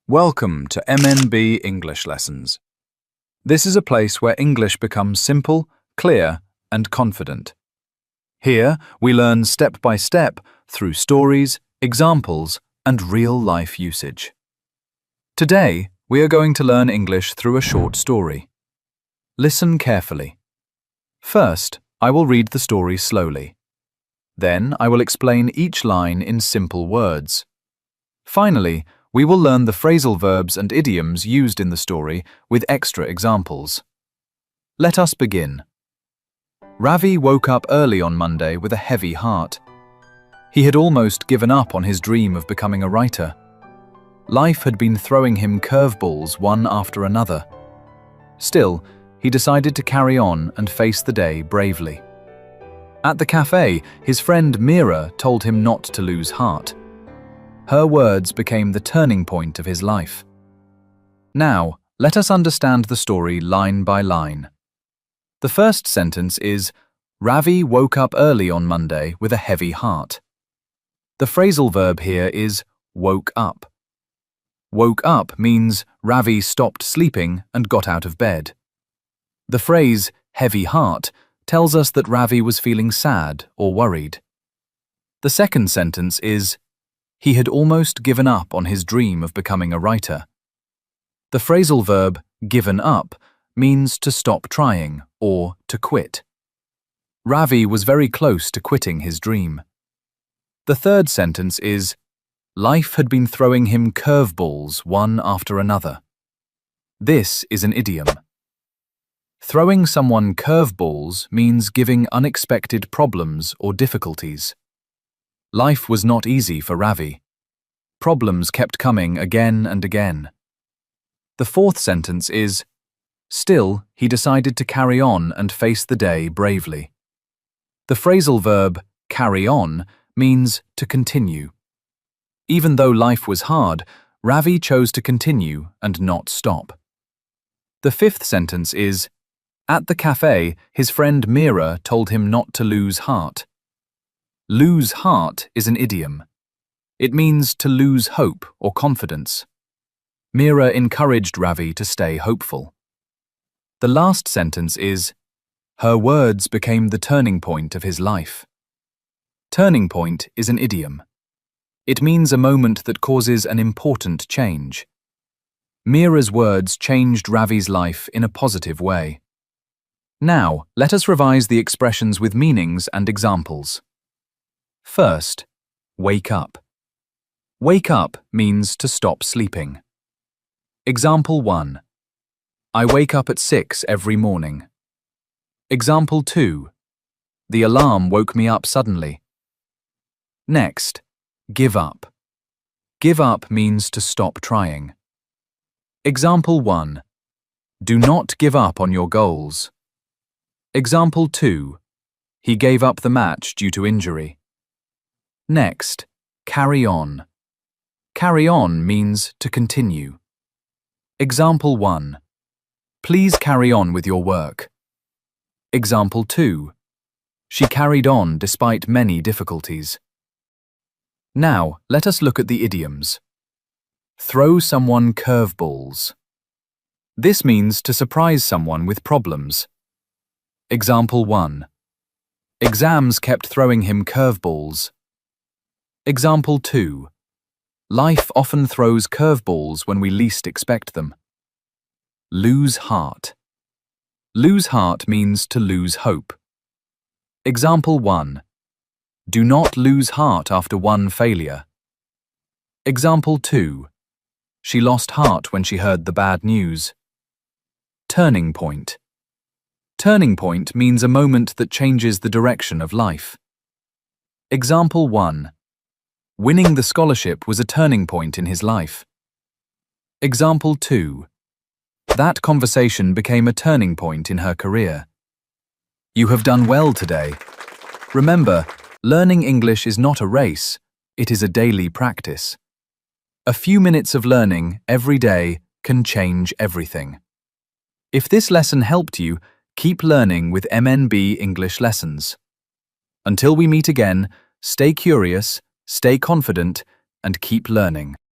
Welcome to MNB English Lessons. This is a place where English becomes simple, clear, and confident. Here, we learn step by step through stories, examples, and real-life usage. Today, we are going to learn English through a short story. Listen carefully. First, I will read the story slowly. Then, I will explain each line in simple words. Finally, we will learn the phrasal verbs and idioms used in the story with extra examples. Let us begin. Ravi woke up early on Monday with a heavy heart. He had almost given up on his dream of becoming a writer. Life had been throwing him curveballs one after another. Still, he decided to carry on and face the day bravely. At the cafe, his friend Meera told him not to lose heart. Her words became the turning point of his life. Now, let us understand the story line by line. The first sentence is, Ravi woke up early on Monday with a heavy heart. The phrasal verb here is woke up. Woke up means Ravi stopped sleeping and got out of bed. The phrase heavy heart tells us that Ravi was feeling sad or worried. The second sentence is, he had almost given up on his dream of becoming a writer. The phrasal verb given up means to stop trying or to quit. Ravi was very close to quitting his dream. The third sentence is, life had been throwing him curveballs one after another. This is an idiom. Throwing someone curveballs means giving unexpected problems or difficulties. Life was not easy for Ravi. Problems kept coming again and again. The fourth sentence is, still, he decided to carry on and face the day bravely. The phrasal verb carry on means to continue. Even though life was hard, Ravi chose to continue and not stop. The fifth sentence is, at the cafe, his friend Meera told him not to lose heart. Lose heart is an idiom. It means to lose hope or confidence. Meera encouraged Ravi to stay hopeful. The last sentence is, her words became the turning point of his life. Turning point is an idiom. It means a moment that causes an important change. Meera's words changed Ravi's life in a positive way. Now, let us revise the expressions with meanings and examples. First, wake up. Wake up means to stop sleeping. Example 1. I wake up at 6 every morning. Example 2. The alarm woke me up suddenly. Next, give up. Give up means to stop trying. Example 1. Do not give up on your goals. Example 2. He gave up the match due to injury. Next, carry on. Carry on means to continue. Example 1. Please carry on with your work. Example 2. She carried on despite many difficulties. Now, let us look at the idioms. Throw someone curveballs. This means to surprise someone with problems. Example 1. Exams kept throwing him curveballs. Example 2. Life often throws curveballs when we least expect them. Lose heart. Lose heart means to lose hope. Example 1. Do not lose heart after one failure. Example 2. She lost heart when she heard the bad news. Turning point. Turning point means a moment that changes the direction of life. Example 1. Winning the scholarship was a turning point in his life. Example 2. That conversation became a turning point in her career. You have done well today. Remember, learning English is not a race, it is a daily practice. A few minutes of learning every day can change everything. If this lesson helped you, keep learning with MNB English Lessons. Until we meet again, stay curious, stay confident, and keep learning.